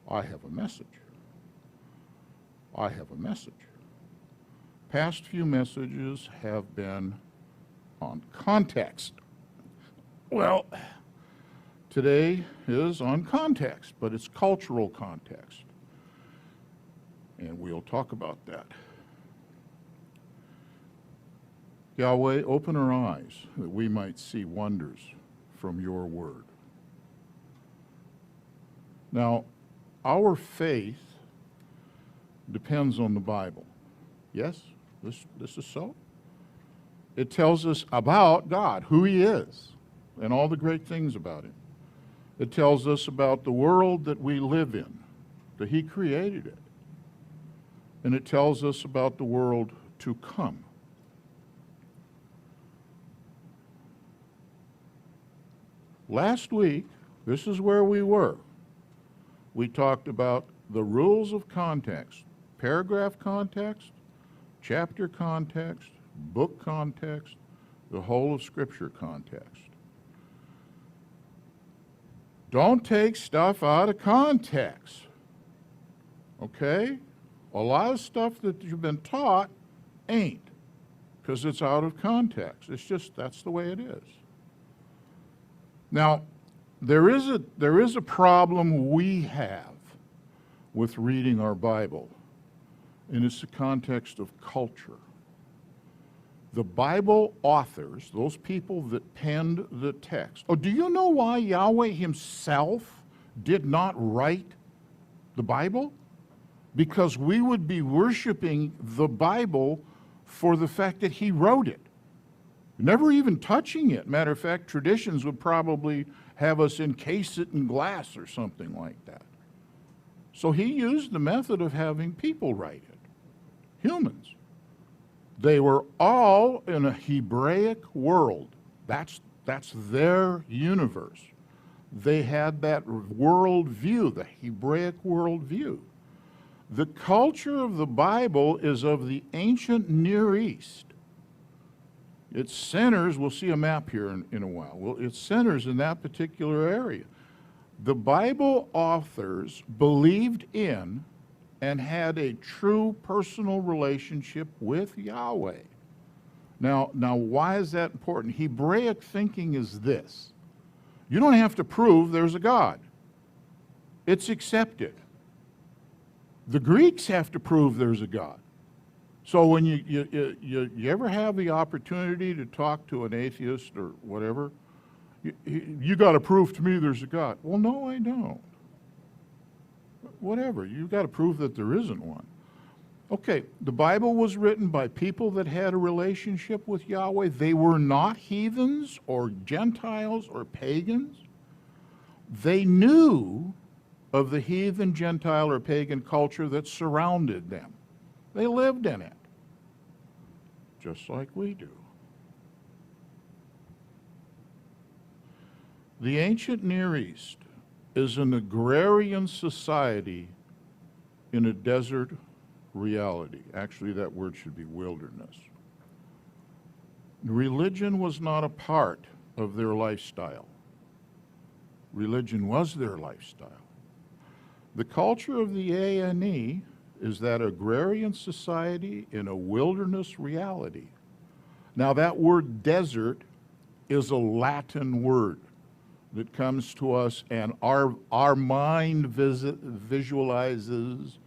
I have a message. I have a message. Past few messages have been on context. Well, today is on context, but it's cultural context. And we'll talk about that. Yahweh, open our eyes that we might see wonders from your word. Now, our faith depends on the Bible. Yes, this is so. It tells us about God, who he is, and all the great things about him. It tells us about the world that we live in, that he created it. And it tells us about the world to come. Last week, this is where we were. We talked about the rules of context, paragraph context, chapter context, book context, the whole of Scripture context. Don't take stuff out of context, okay? A lot of stuff that you've been taught ain't, because it's out of context. It's just, that's the way it is. Now, there is a problem we have with reading our Bible, and it's the context of culture. The Bible authors, those people that penned the text. Oh, do you know why Yahweh himself did not write the Bible? Because we would be worshiping the Bible for the fact that he wrote it. Never even touching it. Matter of fact, traditions would probably have us encase it in glass or something like that. So he used the method of having people write it, humans. They were all in a Hebraic world. That's their universe. They had that world view, the Hebraic world view. The culture of the Bible is of the ancient Near East. It centers, we'll see a map here in a while, well, it centers in that particular area. The Bible authors believed in and had a true personal relationship with Yahweh. Now, why is that important? Hebraic thinking is this. You don't have to prove there's a God. It's accepted. The Greeks have to prove there's a God. So when you ever have the opportunity to talk to an atheist or whatever, you got to prove to me there's a God. Well, no, I don't. Whatever, you've got to prove that there isn't one. Okay, the Bible was written by people that had a relationship with Yahweh. They were not heathens or Gentiles or pagans. They knew of the heathen, Gentile, or pagan culture that surrounded them. They lived in it, just like we do. The ancient Near East is an agrarian society in a desert reality. Actually, that word should be wilderness. Religion was not a part of their lifestyle. Religion was their lifestyle. The culture of the ANE is that agrarian society in a wilderness reality. Now, that word desert is a Latin word that comes to us, and our mind visualizes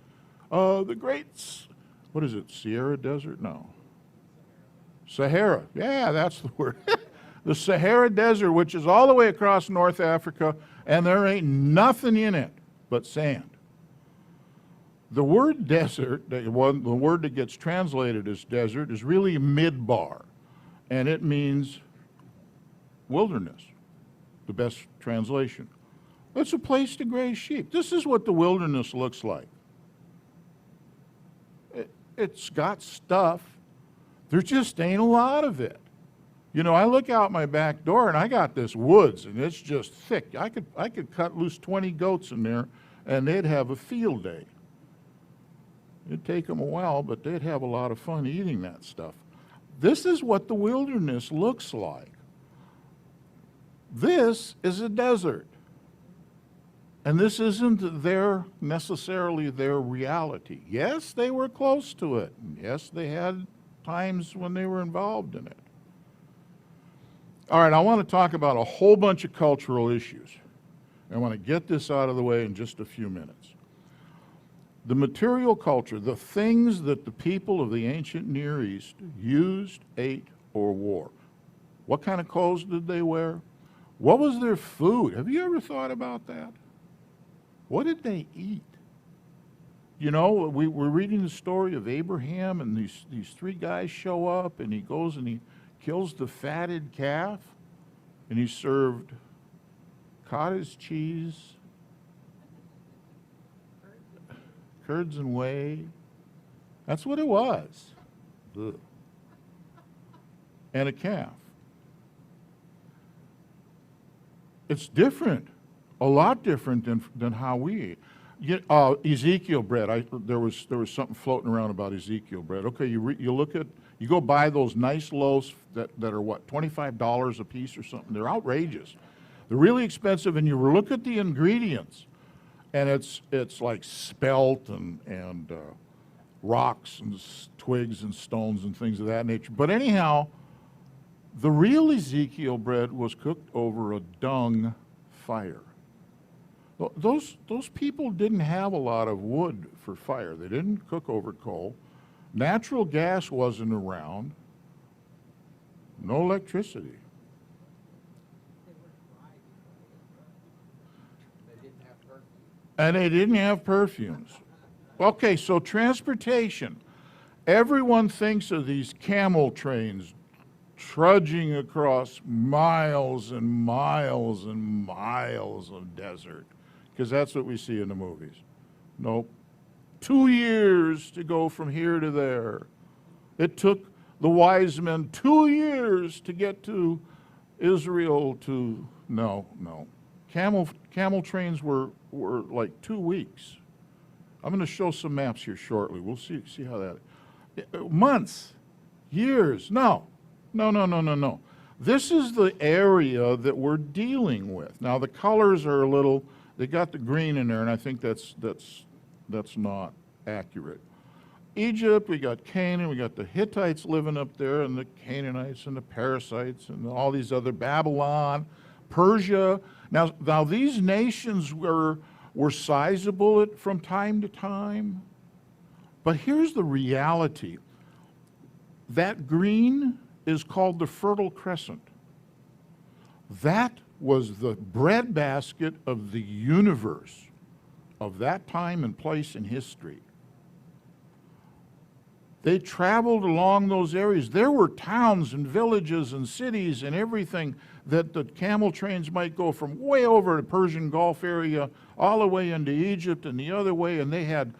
the great, what is it, Sierra Desert? No. Sahara. Yeah, that's the word. The Sahara Desert, which is all the way across North Africa, and there ain't nothing in it but sand. The word desert, the word that gets translated as desert, is really midbar, and it means wilderness, the best translation. It's a place to graze sheep. This is what the wilderness looks like. It's got stuff. There just ain't a lot of it. You know, I look out my back door and I got this woods, and it's just thick. I could cut loose 20 goats in there, and they'd have a field day. It'd take them a while, but they'd have a lot of fun eating that stuff. This is what the wilderness looks like. This is a desert. And this isn't necessarily their reality. Yes, they were close to it. Yes, they had times when they were involved in it. All right, I want to talk about a whole bunch of cultural issues. I want to get this out of the way in just a few minutes. The material culture, the things that the people of the ancient Near East used, ate, or wore. What kind of clothes did they wear? What was their food? Have you ever thought about that? What did they eat? You know, we're reading the story of Abraham, and these three guys show up, and he goes and he kills the fatted calf, and he's served cottage cheese, curds and whey. That's what it was. Ugh. And a calf. It's different, a lot different than how we eat. Ezekiel bread. There was something floating around about Ezekiel bread. Okay, you go buy those nice loaves that are what, $25 a piece or something. They're outrageous. They're really expensive, and you look at the ingredients, and it's like spelt and rocks and twigs and stones and things of that nature. But anyhow, the real Ezekiel bread was cooked over a dung fire. Those people didn't have a lot of wood for fire. They didn't cook over coal. Natural gas wasn't around. No electricity. And they didn't have perfumes. Okay, so transportation. Everyone thinks of these camel trains trudging across miles and miles and miles of desert, because that's what we see in the movies. Nope. 2 years to go from here to there. It took the wise men 2 years to get to Israel to, no. Camel trains were like 2 weeks. I'm going to show some maps here shortly. We'll see how that, months, years, no. This is the area that we're dealing with. Now the colors are a little, they got the green in there, and I think that's not accurate. Egypt, we got Canaan, we got the Hittites living up there, and the Canaanites and the Perizzites and all these other, Babylon, Persia. Now these nations were sizable from time to time, but here's the reality. That green is called the Fertile Crescent. That was the breadbasket of the universe of that time and place in history. They traveled along those areas. There were towns and villages and cities and everything that the camel trains might go from way over the Persian Gulf area all the way into Egypt and the other way, and they had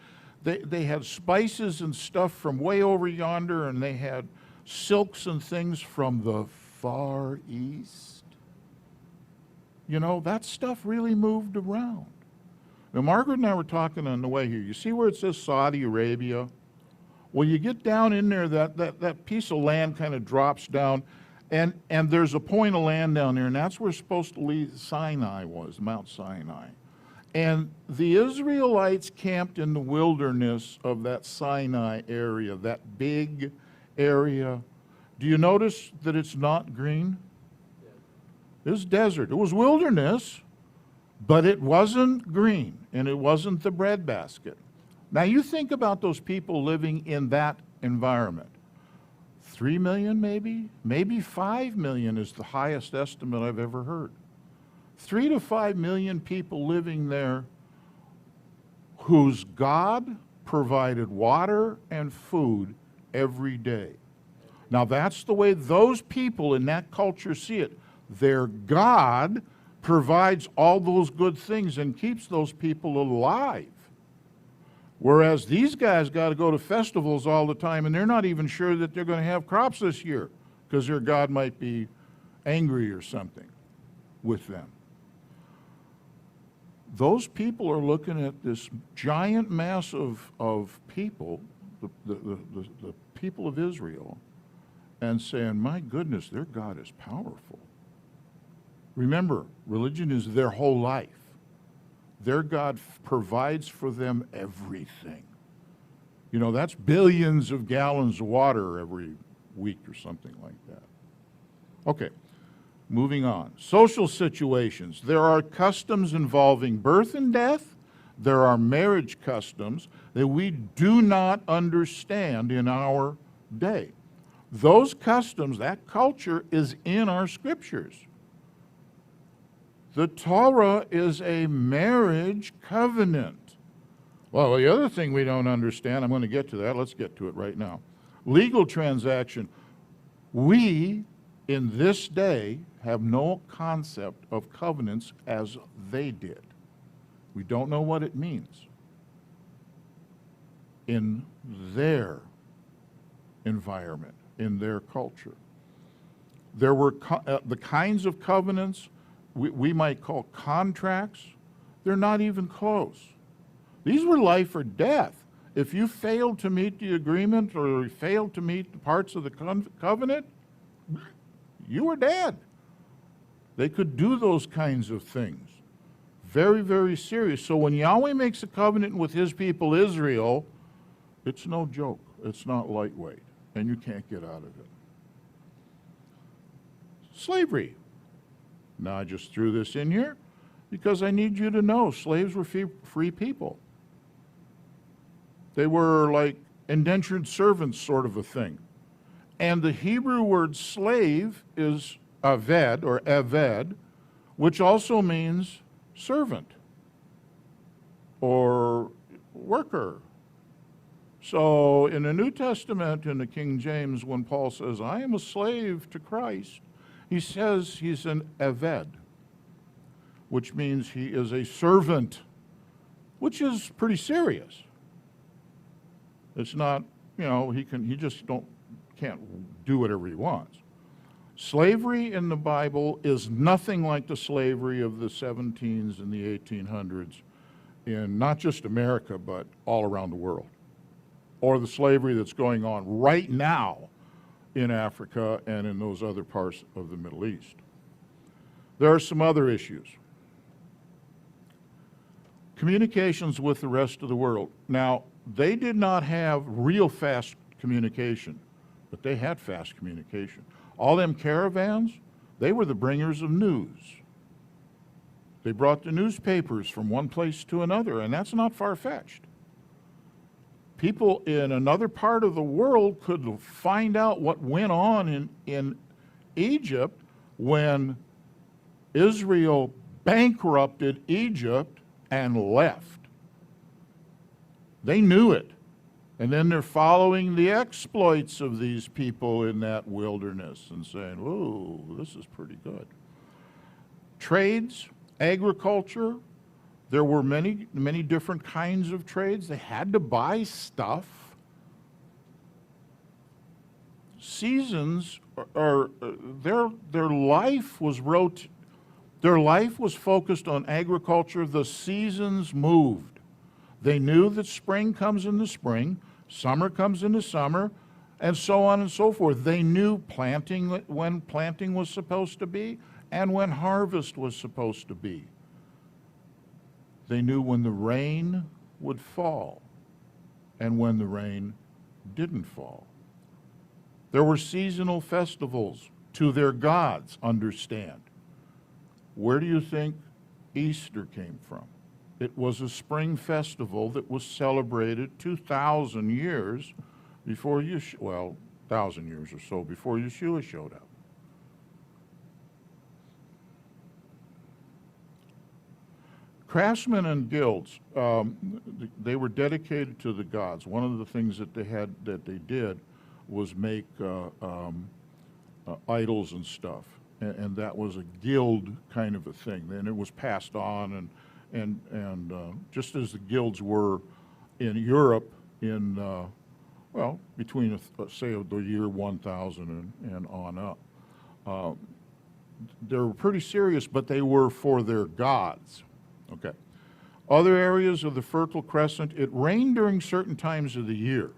spices and stuff from way over yonder, and they had silks and things from the Far East. You know, that stuff really moved around. Now, Margaret and I were talking on the way here. You see where it says Saudi Arabia? Well, you get down in there, that piece of land kind of drops down, and there's a point of land down there, and that's where supposedly Sinai was, Mount Sinai. And the Israelites camped in the wilderness of that Sinai area, that big area. Do you notice that it's not green? It was desert. It was wilderness, but it wasn't green, and it wasn't the breadbasket. Now you think about those people living in that environment. 3 million maybe 5 million is the highest estimate I've ever heard. 3 to 5 million people living there whose God provided water and food every day. Now that's the way those people in that culture see it. Their God provides all those good things and keeps those people alive. Whereas these guys got to go to festivals all the time, and they're not even sure that they're going to have crops this year because their God might be angry or something with them. Those people are looking at this giant mass of people, the people of Israel, and saying, my goodness, their God is powerful. Remember, religion is their whole life. Their God provides for them everything. You know, that's billions of gallons of water every week or something like that. Okay, moving on. Social situations. There are customs involving birth and death. There are marriage customs that we do not understand in our day. Those customs, that culture is in our scriptures. The Torah is a marriage covenant. Well, the other thing we don't understand, I'm going to get to that. Let's get to it right now. Legal transaction. We, in this day, have no concept of covenants as they did. We don't know what it means in their environment, in their culture. There were the kinds of covenants we might call contracts. They're not even close. These were life or death. If you failed to meet the agreement or failed to meet the parts of the covenant, you were dead. They could do those kinds of things. Very, very serious. So when Yahweh makes a covenant with his people Israel, it's no joke. It's not lightweight, and you can't get out of it. Slavery. Now, I just threw this in here because I need you to know slaves were free people. They were like indentured servants, sort of a thing. And the Hebrew word slave is aved, or eved, which also means servant or worker. So in the New Testament, in the King James, when Paul says, I am a slave to Christ, he says he's an eved, which means he is a servant, which is pretty serious. It's not, you know, he just can't do whatever he wants. Slavery in the Bible is nothing like the slavery of the 1700s and the 1800s in not just America, but all around the world, or the slavery that's going on right now in Africa and in those other parts of the Middle East. There are some other issues. Communications with the rest of the world. Now, they did not have real fast communication, but they had fast communication. All them caravans, they were the bringers of news. They brought the newspapers from one place to another, and that's not far-fetched. People in another part of the world could find out what went on in Egypt when Israel bankrupted Egypt and left. They knew it. And then they're following the exploits of these people in that wilderness and saying, ooh, this is pretty good. Trades, agriculture, there were many, many different kinds of trades. They had to buy stuff. Seasons their life was focused on agriculture. The seasons moved. They knew that spring comes in the spring, summer comes in the summer, and so on and so forth. They knew planting, when planting was supposed to be and when harvest was supposed to be. They knew when the rain would fall and when the rain didn't fall. There were seasonal festivals to their gods, understand. Where do you think Easter came from? It was a spring festival that was celebrated 2,000 years before 1,000 years or so before Yeshua showed up. Craftsmen and guilds, they were dedicated to the gods. One of the things that they did was make idols and stuff, and that was a guild kind of a thing. And it was passed on, and just as the guilds were in Europe in between say the year 1000 and on up, they were pretty serious, but they were for their gods. Okay. Other areas of the Fertile Crescent, it rained during certain times of the year.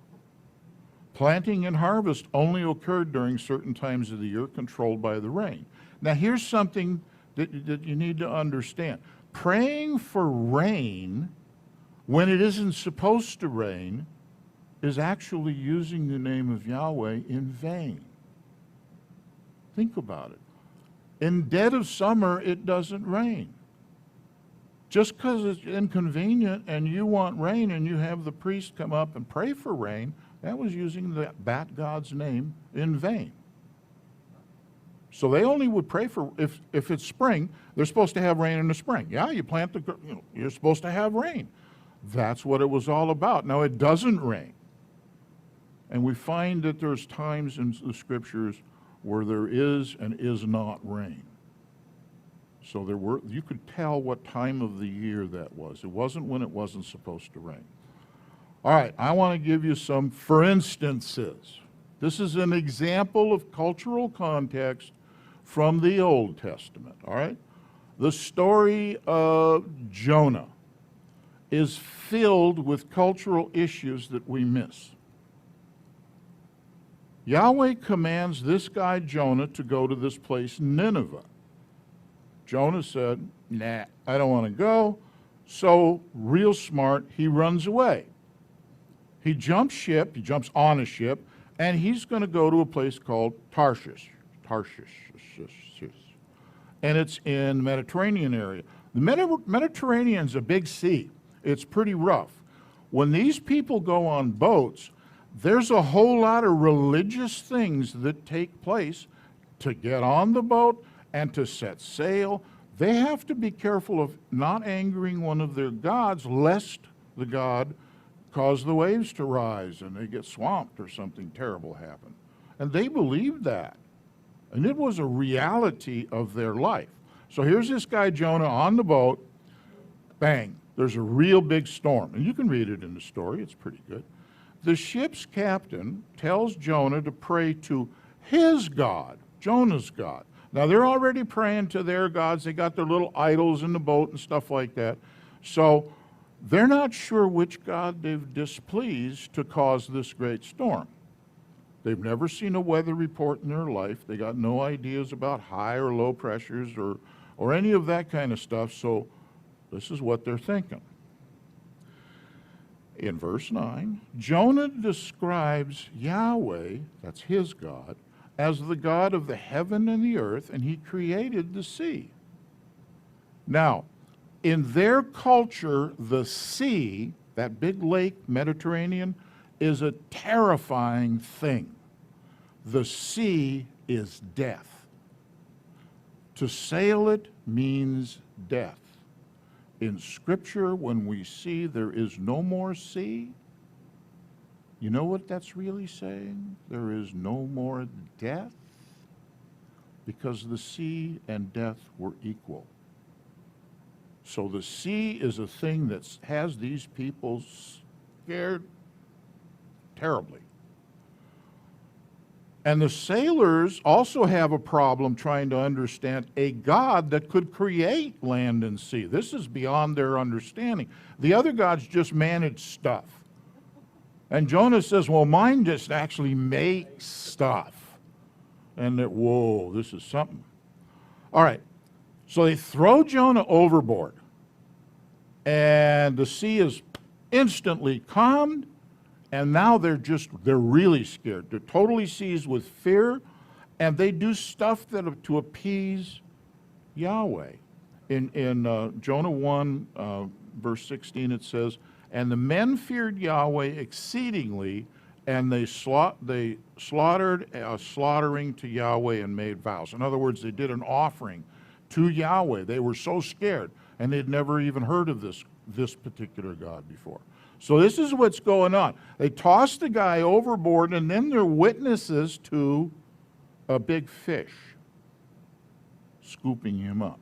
Planting and harvest only occurred during certain times of the year controlled by the rain. Now here's something that you need to understand. praying for rain when it isn't supposed to rain is actually using the name of Yahweh in vain. Think about it. In dead of summer, it doesn't rain. Just because it's inconvenient and you want rain and you have the priest come up and pray for rain, that was using the bat god's name in vain. So they only would pray for, if it's spring, they're supposed to have rain in the spring. Yeah, you plant you're supposed to have rain. That's what it was all about. Now it doesn't rain. And we find that there's times in the scriptures where there is and is not rain. So you could tell what time of the year that was. It wasn't when it wasn't supposed to rain. All right, I want to give you some for instances. This is an example of cultural context from the Old Testament, all right? The story of Jonah is filled with cultural issues that we miss. Yahweh commands this guy Jonah to go to this place, Nineveh. Jonah said, nah, I don't want to go. So, real smart, he runs away. He jumps on a ship, and he's going to go to a place called Tarshish. And it's in the Mediterranean area. The Mediterranean's a big sea. It's pretty rough. When these people go on boats, there's a whole lot of religious things that take place to get on the boat and to set sail. They have to be careful of not angering one of their gods, lest the god cause the waves to rise and they get swamped or something terrible happen. And they believed that. And it was a reality of their life. So here's this guy Jonah on the boat. Bang, there's a real big storm. And you can read it in the story, it's pretty good. The ship's captain tells Jonah to pray to his God, Jonah's God. Now, they're already praying to their gods. They got their little idols in the boat and stuff like that. So they're not sure which god they've displeased to cause this great storm. They've never seen a weather report in their life. They got no ideas about high or low pressures or any of that kind of stuff. So this is what they're thinking. In verse 9, Jonah describes Yahweh, that's his God, as the God of the heaven and the earth, and he created the sea. Now, in their culture, the sea, that big lake, Mediterranean, is a terrifying thing. The sea is death. To sail it means death. In Scripture, when we see there is no more sea, you know what that's really saying? There is no more death, because the sea and death were equal. So the sea is a thing that has these people scared terribly. And the sailors also have a problem trying to understand a God that could create land and sea. This is beyond their understanding. The other gods just manage stuff. And Jonah says, well, mine just actually makes stuff. And that, whoa, this is something. All right, so they throw Jonah overboard. And the sea is instantly calmed. And now they're really scared. They're totally seized with fear, and they do stuff to appease Yahweh. In Jonah 1, verse 16, it says, and the men feared Yahweh exceedingly, and they slaughtered slaughtering to Yahweh and made vows. In other words, they did an offering to Yahweh. They were so scared, and they'd never even heard of this particular God before. So this is what's going on. They toss the guy overboard, and then they're witnesses to a big fish scooping him up.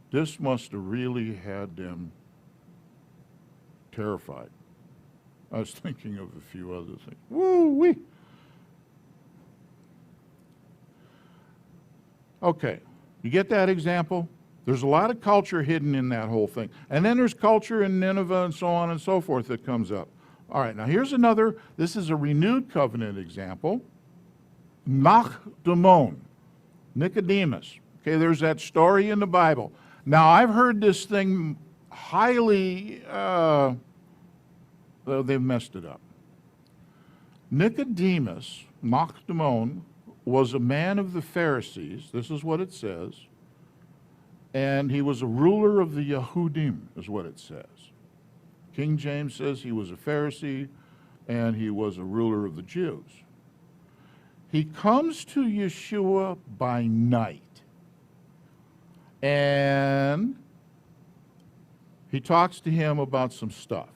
This must have really had them terrified. I was thinking of a few other things. Woo-wee! Okay, you get that example? There's a lot of culture hidden in that whole thing. And then there's culture in Nineveh and so on and so forth that comes up. All right, now here's another. This is a renewed covenant example. Nicodemus. Okay, there's that story in the Bible. Now, I've heard this thing highly, they've messed it up. Nicodemus, Noctamon, was a man of the Pharisees. This is what it says. And he was a ruler of the Yehudim, is what it says. King James says he was a Pharisee and he was a ruler of the Jews. He comes to Yeshua by night. And he talks to him about some stuff.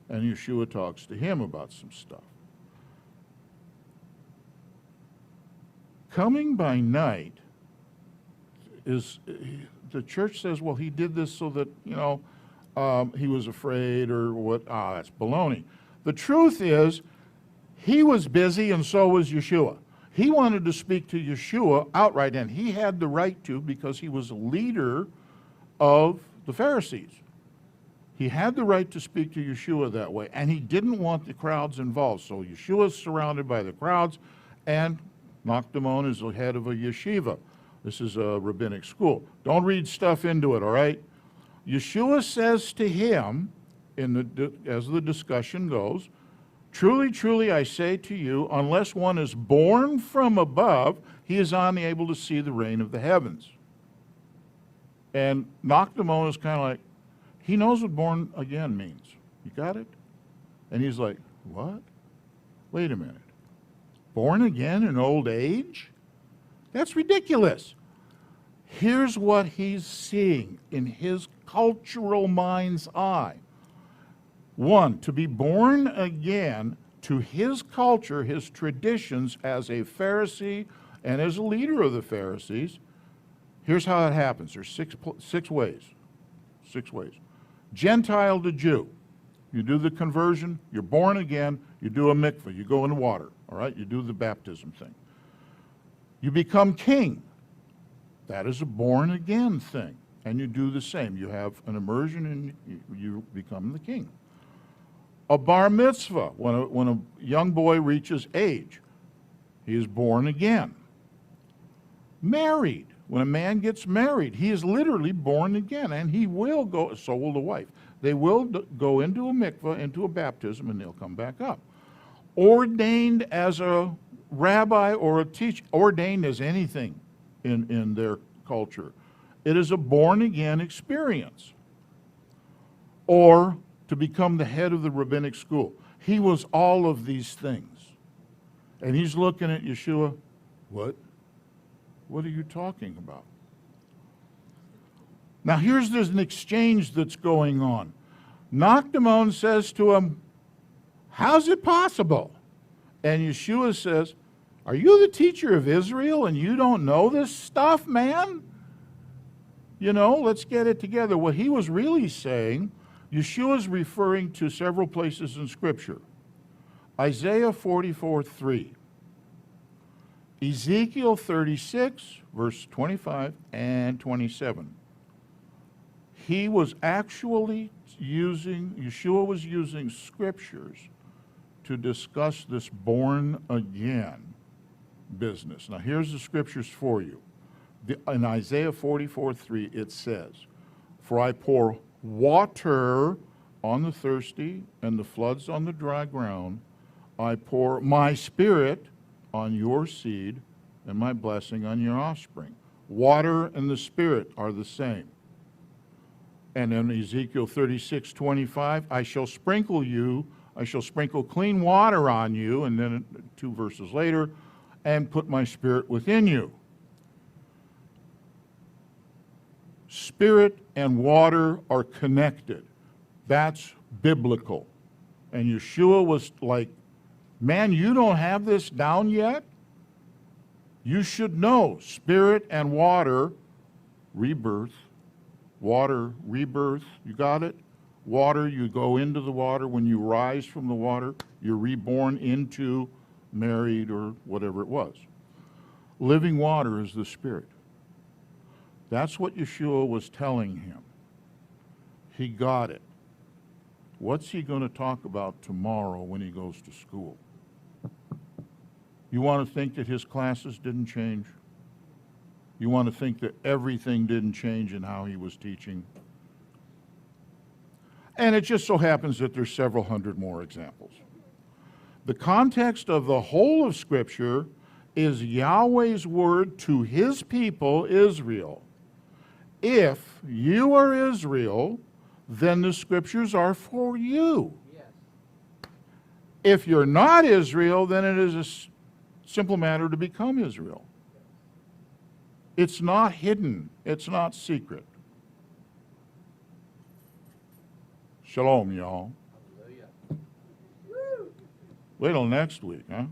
And Yeshua talks to him about some stuff. Coming by night is, the church says, well, he did this so that, he was afraid or what. That's baloney. The truth is, he was busy and so was Yeshua. He wanted to speak to Yeshua outright, and he had the right to because he was a leader of the Pharisees. He had the right to speak to Yeshua that way, and he didn't want the crowds involved. So Yeshua's surrounded by the crowds, and Noctamon is the head of a yeshiva. This is a rabbinic school. Don't read stuff into it, all right? Yeshua says to him, as the discussion goes, truly, truly, I say to you, unless one is born from above, he is unable to see the reign of the heavens. And Noctamon is kind of like, he knows what born again means. You got it? And he's like, what? Wait a minute. Born again in old age? That's ridiculous. Here's what he's seeing in his cultural mind's eye. One, to be born again to his culture, his traditions as a Pharisee and as a leader of the Pharisees. Here's how it happens. There's six ways. 6 ways. Gentile to Jew. You do the conversion, you're born again, you do a mikveh, you go in the water, all right? You do the baptism thing. You become king. That is a born again thing. And you do the same. You have an immersion and you become the king. A bar mitzvah, when a young boy reaches age, he is born again. Married, when a man gets married, he is literally born again, and he will go, so will the wife. They will go into a mikveh, into a baptism, and they'll come back up. Ordained as a rabbi or a teacher, ordained as anything in their culture. It is a born-again experience. Or to become the head of the rabbinic school. He was all of these things. And he's looking at Yeshua, what? What are you talking about? Now there's an exchange that's going on. Noctamon says to him, how's it possible? And Yeshua says, are you the teacher of Israel and you don't know this stuff, man? Let's get it together. What he was really saying, Yeshua is referring to several places in Scripture. Isaiah 44:3. Ezekiel 36, verse 25 and 27. Yeshua was using scriptures to discuss this born again business. Now here's the scriptures for you. In Isaiah 44:3 it says, for I pour water on the thirsty and the floods on the dry ground. I pour my spirit on your seed and my blessing on your offspring. Water and the spirit are the same. And in Ezekiel 36:25, I shall sprinkle clean water on you, and then 2 verses later, and put my spirit within you. Spirit and water are connected. That's biblical. And Yeshua was like, man, you don't have this down yet? You should know spirit and water, rebirth, water, rebirth, you got it? Water, you go into the water. When you rise from the water, you're reborn into married or whatever it was. Living water is the spirit. That's what Yeshua was telling him. He got it. What's he going to talk about tomorrow when he goes to school? You want to think that his classes didn't change? You want to think that everything didn't change in how he was teaching. And it just so happens that there's several hundred more examples. The context of the whole of Scripture is Yahweh's word to his people, Israel. If you are Israel, then the Scriptures are for you. Yes. If you're not Israel, then it is a simple matter to become Israel. It's not hidden. It's not secret. Shalom, y'all. Hallelujah. Wait till next week, huh?